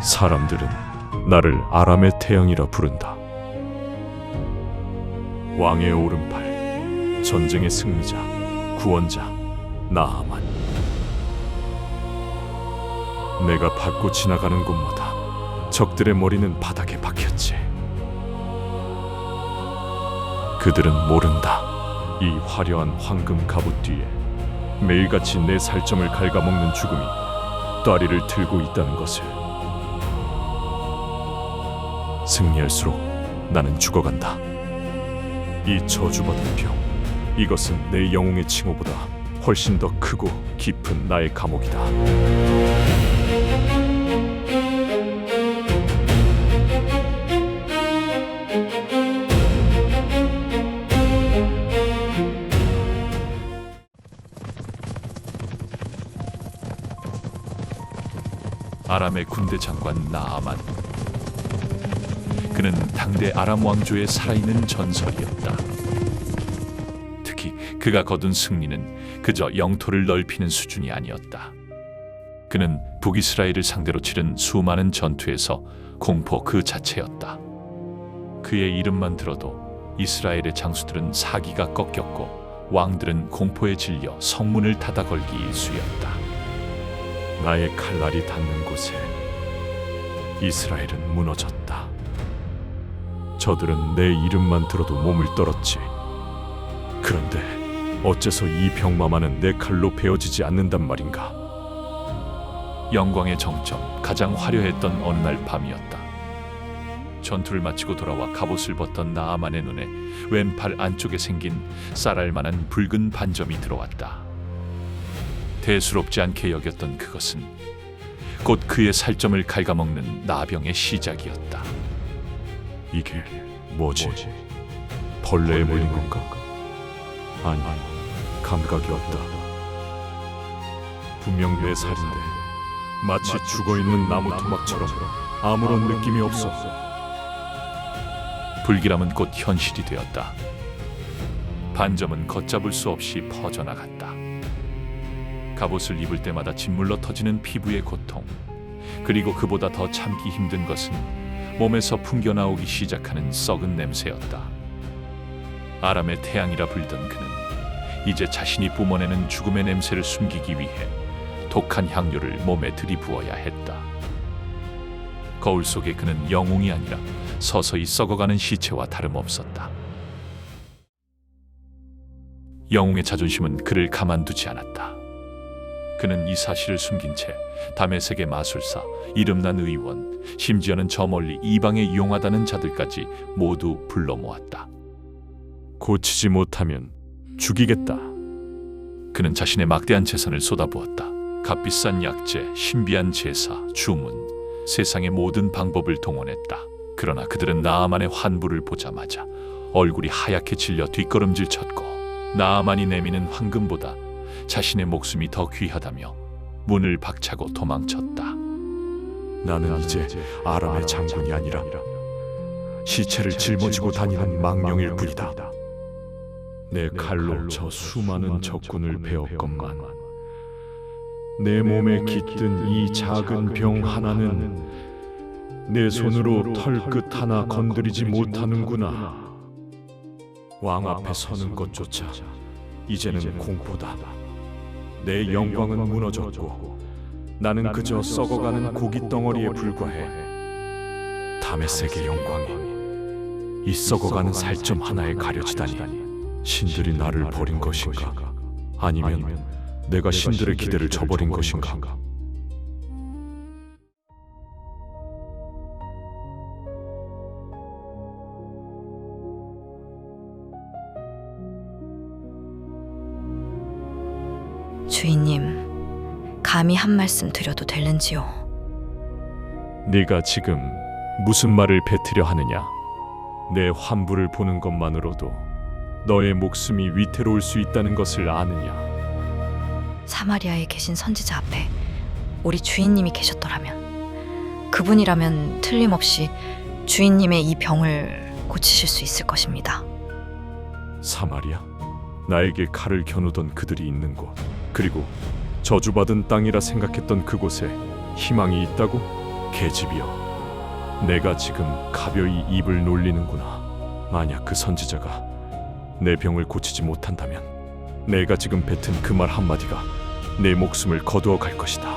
사람들은 나를 아람의 태양이라 부른다. 왕의 오른팔, 전쟁의 승리자, 구원자 나아만. 내가 밟고 지나가는 곳마다 적들의 머리는 바닥에 박혔지. 그들은 모른다. 이 화려한 황금 갑옷 뒤에 매일같이 내 살점을 갉아먹는 죽음이 다리를 들고 있다는 것을. 승리할수록 나는 죽어간다. 이 저주받은 병, 이것은 내 영웅의 칭호보다 훨씬 더 크고 깊은 나의 감옥이다. 아람의 군대 장관 나아만. 그는 당대 아람 왕조의 살아있는 전설이었다. 특히 그가 거둔 승리는 그저 영토를 넓히는 수준이 아니었다. 그는 북이스라엘을 상대로 치른 수많은 전투에서 공포 그 자체였다. 그의 이름만 들어도 이스라엘의 장수들은 사기가 꺾였고 왕들은 공포에 질려 성문을 닫아 걸기 일쑤였다. 나의 칼날이 닿는 곳에 이스라엘은 무너졌다. 저들은 내 이름만 들어도 몸을 떨었지. 그런데 어째서 이 병마마는 내 칼로 베어지지 않는단 말인가? 영광의 정점, 가장 화려했던 어느 날 밤이었다. 전투를 마치고 돌아와 갑옷을 벗던 나아만의 눈에 왼팔 안쪽에 생긴 쌀알만한 붉은 반점이 들어왔다. 대수롭지 않게 여겼던 그것은 곧 그의 살점을 갉아먹는 나병의 시작이었다. 이게 뭐지? 벌레에 물린 건가? 아니, 감각이 없다. 분명 내 살인데 마치 죽어있는 나무 토막처럼 아무런 느낌이 없어. 불길함은 곧 현실이 되었다. 반점은 걷잡을 수 없이 퍼져나갔다. 갑옷을 입을 때마다 짓물러 터지는 피부의 고통, 그리고 그보다 더 참기 힘든 것은 몸에서 풍겨나오기 시작하는 썩은 냄새였다. 아람의 태양이라 불리던 그는 이제 자신이 뿜어내는 죽음의 냄새를 숨기기 위해 독한 향료를 몸에 들이부어야 했다. 거울 속에 그는 영웅이 아니라 서서히 썩어가는 시체와 다름없었다. 영웅의 자존심은 그를 가만두지 않았다. 그는 이 사실을 숨긴 채 다메섹의 마술사, 이름난 의원, 심지어는 저 멀리 이방에 유용하다는 자들까지 모두 불러 모았다. 고치지 못하면 죽이겠다. 그는 자신의 막대한 재산을 쏟아부었다. 값비싼 약재, 신비한 제사, 주문, 세상의 모든 방법을 동원했다. 그러나 그들은 나아만의 환부를 보자마자 얼굴이 하얗게 질려 뒷걸음질 쳤고, 나아만이 내미는 황금보다 자신의 목숨이 더 귀하다며 문을 박차고 도망쳤다. 나는 이제 아람의 장군이 아니라 시체를 짊어지고 다니는 망령일 뿐이다. 내 칼로 저 수많은 적군을 베었건만 내 몸에 깃든 이 작은 병 하나는 내 손으로 털끝 하나 건드리지 못하는구나. 왕 앞에 서는 것조차 이제는 공포다. 내 영광은 무너졌고 나는 그저 썩어가는 고깃 덩어리에 불과해. 다메섹의 영광이 이 썩어가는 살점 하나에 가려지다니. 신들이 나를 버린 것인가? 아니면 내가 신들의 기대를 저버린 것인가? 주인님, 감히 한 말씀 드려도 될는지요? 네가 지금 무슨 말을 뱉으려 하느냐? 내 환부를 보는 것만으로도 너의 목숨이 위태로울 수 있다는 것을 아느냐? 사마리아에 계신 선지자 앞에 우리 주인님이 계셨더라면, 그분이라면 틀림없이 주인님의 이 병을 고치실 수 있을 것입니다. 사마리아? 나에게 칼을 겨누던 그들이 있는 곳, 그리고 저주받은 땅이라 생각했던 그곳에 희망이 있다고? 계집이여, 내가 지금 가벼이 입을 놀리는구나. 만약 그 선지자가 내 병을 고치지 못한다면 내가 지금 뱉은 그 말 한마디가 내 목숨을 거두어 갈 것이다.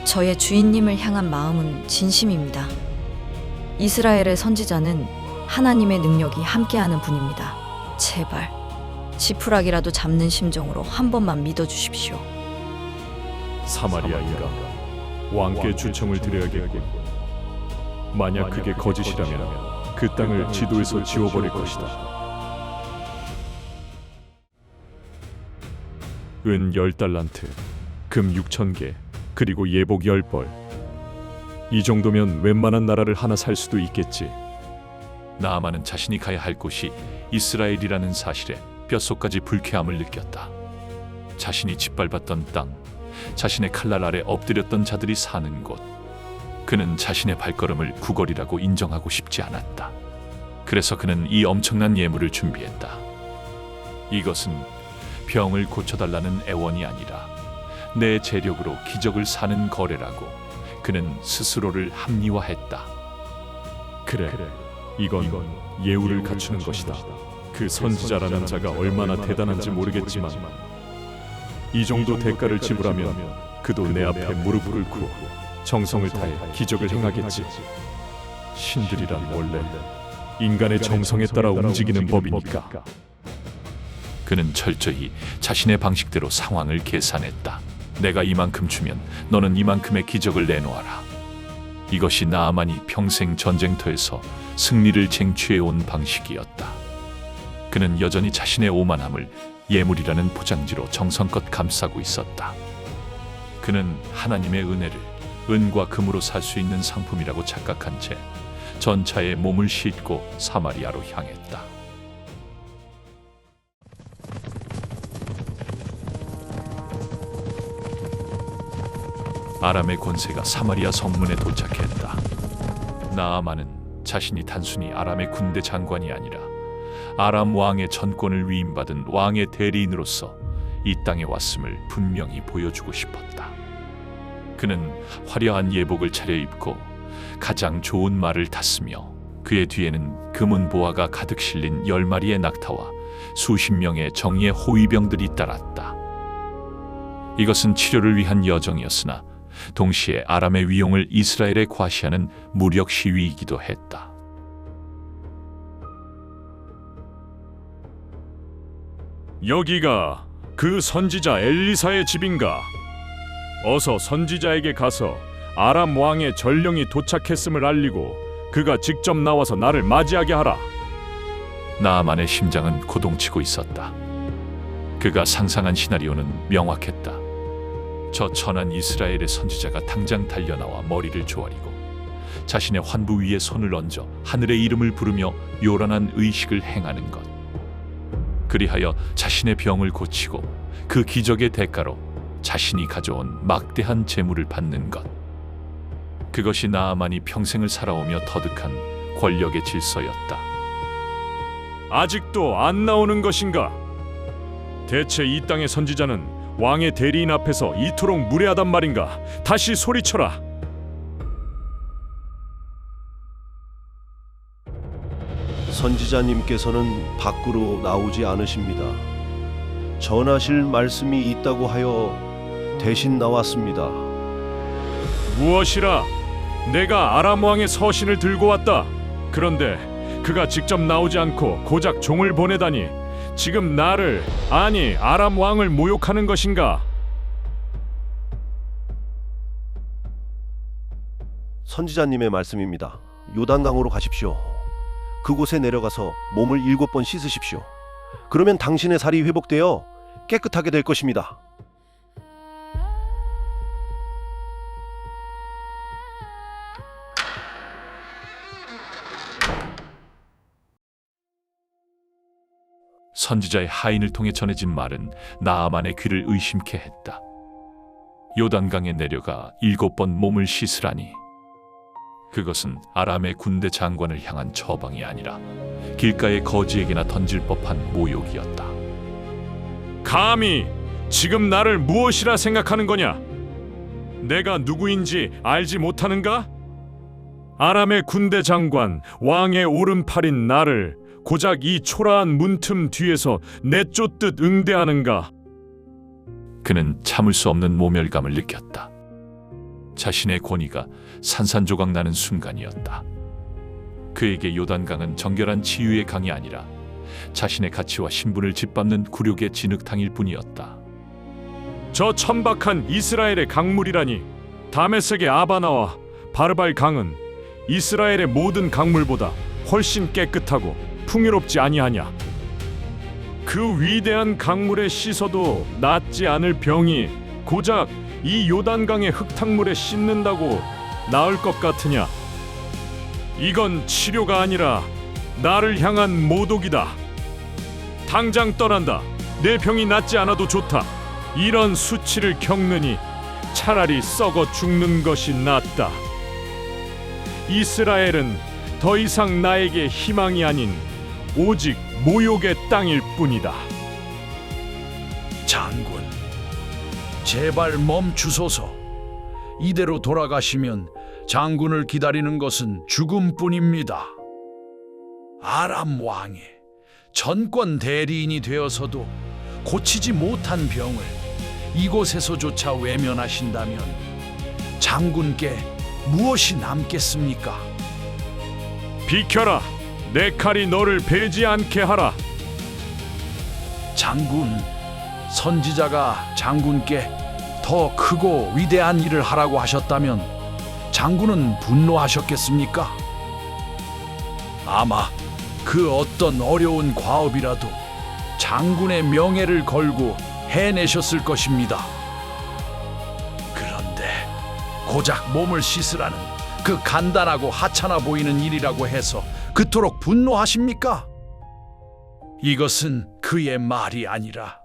저의 주인님을 향한 마음은 진심입니다. 이스라엘의 선지자는 하나님의 능력이 함께하는 분입니다. 제발 지푸라기라도 잡는 심정으로 한 번만 믿어주십시오. 사마리아인가, 왕께 주청을 드려야겠군. 만약 그게 거짓이라면 그 땅을 지도에서 지워버릴 것이다. 은 10달란트, 금 6,000개, 그리고 예복 10벌. 이 정도면 웬만한 나라를 하나 살 수도 있겠지. 나아만은 자신이 가야 할 곳이 이스라엘이라는 사실에 뼛속까지 불쾌함을 느꼈다. 자신이 짓밟았던 땅, 자신의 칼날 아래 엎드렸던 자들이 사는 곳. 그는 자신의 발걸음을 구걸이라고 인정하고 싶지 않았다. 그래서 그는 이 엄청난 예물을 준비했다. 이것은 병을 고쳐달라는 애원이 아니라 내 재력으로 기적을 사는 거래라고 그는 스스로를 합리화했다. 그래, 이건 예우를 갖추는 것이다. 그 선지자라는 자가 얼마나 대단한지 모르겠지만 이 정도 대가를 지불하면 그도 내 앞에 무릎 꿇고 정성을 다해 기적을 행하겠지. 신들이란 원래 인간의 정성에 따라 움직이는 법이니까. 그는 철저히 자신의 방식대로 상황을 계산했다. 내가 이만큼 주면 너는 이만큼의 기적을 내놓아라. 이것이 나아만이 평생 전쟁터에서 승리를 쟁취해온 방식이었다. 그는 여전히 자신의 오만함을 예물이라는 포장지로 정성껏 감싸고 있었다. 그는 하나님의 은혜를 은과 금으로 살 수 있는 상품이라고 착각한 채 전차에 몸을 싣고 사마리아로 향했다. 아람의 권세가 사마리아 성문에 도착했다. 나아만은 자신이 단순히 아람의 군대 장관이 아니라 아람 왕의 전권을 위임받은 왕의 대리인으로서 이 땅에 왔음을 분명히 보여주고 싶었다. 그는 화려한 예복을 차려입고 가장 좋은 말을 탔으며 그의 뒤에는 금은 보화가 가득 실린 10마리의 낙타와 수십 명의 정의의 호위병들이 따랐다. 이것은 치료를 위한 여정이었으나 동시에 아람의 위용을 이스라엘에 과시하는 무력 시위이기도 했다. 여기가 그 선지자 엘리사의 집인가? 어서 선지자에게 가서 아람 왕의 전령이 도착했음을 알리고 그가 직접 나와서 나를 맞이하게 하라. 나아만의 심장은 고동치고 있었다. 그가 상상한 시나리오는 명확했다. 저 천한 이스라엘의 선지자가 당장 달려나와 머리를 조아리고 자신의 환부 위에 손을 얹어 하늘의 이름을 부르며 요란한 의식을 행하는 것. 그리하여 자신의 병을 고치고 그 기적의 대가로 자신이 가져온 막대한 재물을 받는 것. 그것이 나아만이 평생을 살아오며 터득한 권력의 질서였다. 아직도 안 나오는 것인가? 대체 이 땅의 선지자는 왕의 대리인 앞에서 이토록 무례하단 말인가? 다시 소리쳐라. 선지자님께서는 밖으로 나오지 않으십니다. 전하실 말씀이 있다고 하여 대신 나왔습니다. 무엇이라? 내가 아람 왕의 서신을 들고 왔다. 그런데 그가 직접 나오지 않고 고작 종을 보내다니 지금 나를, 아니 아람 왕을 모욕하는 것인가? 선지자님의 말씀입니다. 요단강으로 가십시오. 그곳에 내려가서 몸을 7번 씻으십시오. 그러면 당신의 살이 회복되어 깨끗하게 될 것입니다. 선지자의 하인을 통해 전해진 말은 나아만의 귀를 의심케 했다. 요단강에 내려가 7번 몸을 씻으라니. 그것은 아람의 군대 장관을 향한 처방이 아니라 길가의 거지에게나 던질 법한 모욕이었다. 감히 지금 나를 무엇이라 생각하는 거냐? 내가 누구인지 알지 못하는가? 아람의 군대 장관, 왕의 오른팔인 나를 고작 이 초라한 문틈 뒤에서 내쫓듯 응대하는가? 그는 참을 수 없는 모멸감을 느꼈다. 자신의 권위가 산산조각 나는 순간이었다. 그에게 요단강은 정결한 치유의 강이 아니라 자신의 가치와 신분을 짓밟는 굴욕의 진흙탕일 뿐이었다. 저 천박한 이스라엘의 강물이라니. 다메섹의 아바나와 바르발 강은 이스라엘의 모든 강물보다 훨씬 깨끗하고 풍요롭지 아니하냐? 그 위대한 강물에 씻어도 낫지 않을 병이 고작 이 요단강의 흙탕물에 씻는다고 나을 것 같으냐? 이건 치료가 아니라 나를 향한 모독이다. 당장 떠난다. 내 병이 낫지 않아도 좋다. 이런 수치를 겪느니 차라리 썩어 죽는 것이 낫다. 이스라엘은 더 이상 나에게 희망이 아닌 오직 모욕의 땅일 뿐이다. 장군, 제발 멈추소서. 이대로 돌아가시면 장군을 기다리는 것은 죽음뿐입니다. 아람 왕의 전권 대리인이 되어서도 고치지 못한 병을 이곳에서조차 외면하신다면 장군께 무엇이 남겠습니까? 비켜라. 내 칼이 너를 베지 않게 하라. 장군, 선지자가 장군께 더 크고 위대한 일을 하라고 하셨다면 장군은 분노하셨겠습니까? 아마 그 어떤 어려운 과업이라도 장군의 명예를 걸고 해내셨을 것입니다. 그런데 고작 몸을 씻으라는 그 간단하고 하찮아 보이는 일이라고 해서 그토록 분노하십니까? 이것은 그의 말이 아니라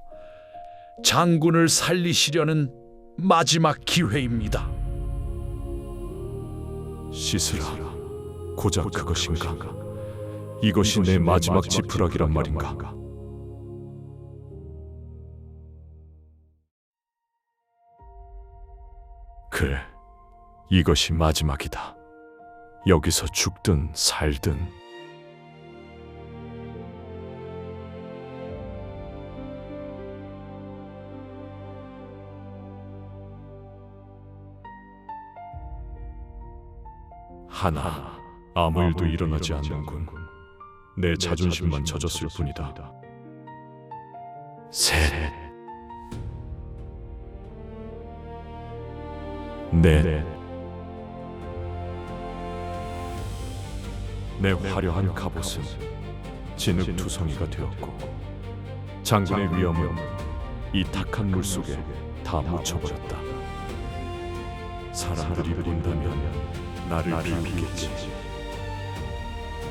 장군을 살리시려는 마지막 기회입니다. 씻으라. 고작 그것인가? 이것이 내 마지막 지푸라기란 말인가? 그래, 이것이 마지막이다. 여기서 죽든 살든. 하나, 아무 일도 일어나지 않는군. 내 자존심만 젖었을 뿐이다. 셋, 넷. 내 화려한 갑옷은 진흙투성이가 되었고 장군의 위엄은 이 탁한 물속에 다 묻혀버렸다. 사람들이 본다면 나를 비비겠지.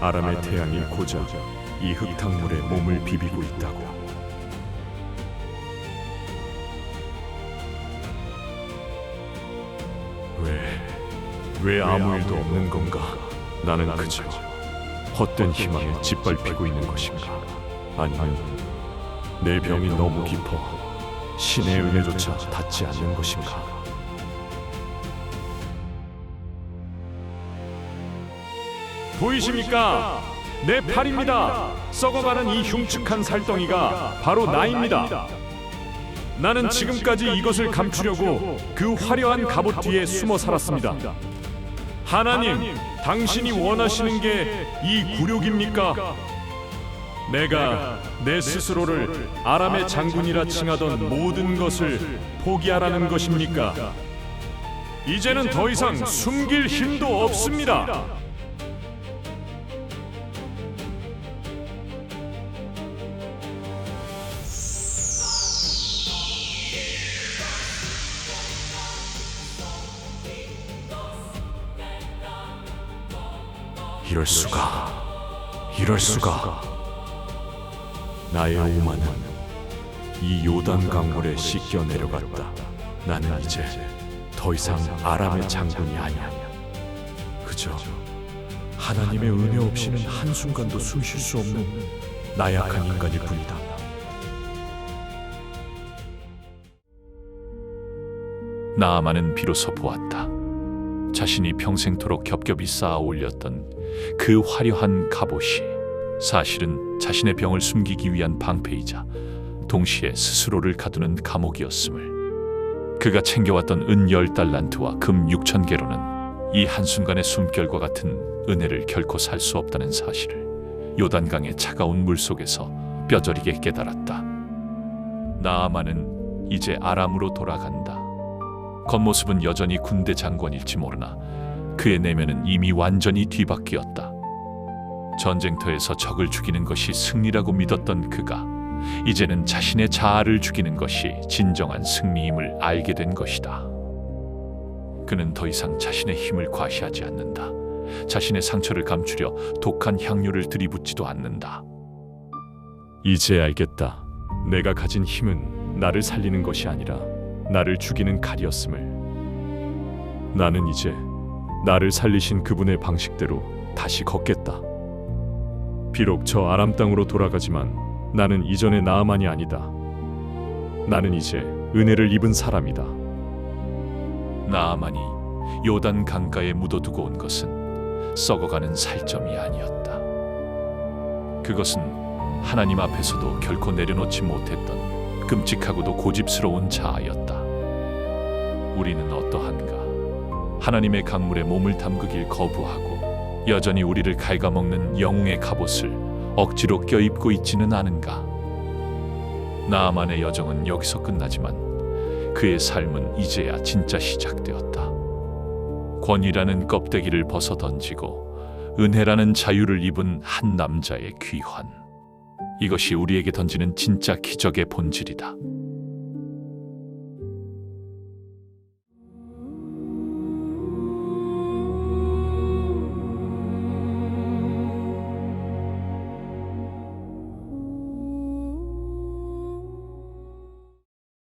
아람의 태양이 고작 이 흙탕물에 몸을 비비고 있다고. 왜 아무 일도 없는 건가? 나는 그저 헛된 희망에 짓밟히고 있는 것인가? 아니면 내 병이 너무 깊어 신의 은혜조차 닿지 않는 것인가? 보이십니까? 내 팔입니다. 썩어가는 이 흉측한 살덩이가 바로 나입니다. 나는 지금까지 이것을 감추려고 그 화려한 갑옷 뒤에 숨어 살았습니다. 하나님, 당신이 원하시는 게 이 굴욕입니까? 내가 내 스스로를 아람의 장군이라 칭하던 모든 것을 포기하라는 것입니까? 이제는 더 이상 숨길 힘도 없습니다. 이럴 수가. 나의 오만은 이 요단 강물에 씻겨 내려갔다. 나는 이제 더 이상 아람의 장군이 아니야. 그저 하나님의 은혜 없이는 한순간도 숨 쉴 수 없는 나약한 인간일 뿐이다. 나아만은 비로소 보았다. 자신이 평생토록 겹겹이 쌓아 올렸던 그 화려한 갑옷이 사실은 자신의 병을 숨기기 위한 방패이자 동시에 스스로를 가두는 감옥이었음을, 그가 챙겨왔던 은 10달란트와 금 6,000개로는 이 한순간의 숨결과 같은 은혜를 결코 살 수 없다는 사실을 요단강의 차가운 물속에서 뼈저리게 깨달았다. 나아만은 이제 아람으로 돌아간다. 겉모습은 여전히 군대 장관일지 모르나 그의 내면은 이미 완전히 뒤바뀌었다. 전쟁터에서 적을 죽이는 것이 승리라고 믿었던 그가 이제는 자신의 자아를 죽이는 것이 진정한 승리임을 알게 된 것이다. 그는 더 이상 자신의 힘을 과시하지 않는다. 자신의 상처를 감추려 독한 향료를 들이붓지도 않는다. 이제 알겠다. 내가 가진 힘은 나를 살리는 것이 아니라 나를 죽이는 칼이었음을. 나는 이제 나를 살리신 그분의 방식대로 다시 걷겠다. 비록 저 아람 땅으로 돌아가지만 나는 이전의 나아만이 아니다. 나는 이제 은혜를 입은 사람이다. 나아만이 요단 강가에 묻어두고 온 것은 썩어가는 살점이 아니었다. 그것은 하나님 앞에서도 결코 내려놓지 못했던 끔찍하고도 고집스러운 자아였다. 우리는 어떠한가? 하나님의 강물에 몸을 담그길 거부하고 여전히 우리를 갉아먹는 영웅의 갑옷을 억지로 껴입고 있지는 않은가? 나아만의 여정은 여기서 끝나지만 그의 삶은 이제야 진짜 시작되었다. 권위라는 껍데기를 벗어 던지고 은혜라는 자유를 입은 한 남자의 귀환. 이것이 우리에게 던지는 진짜 기적의 본질이다.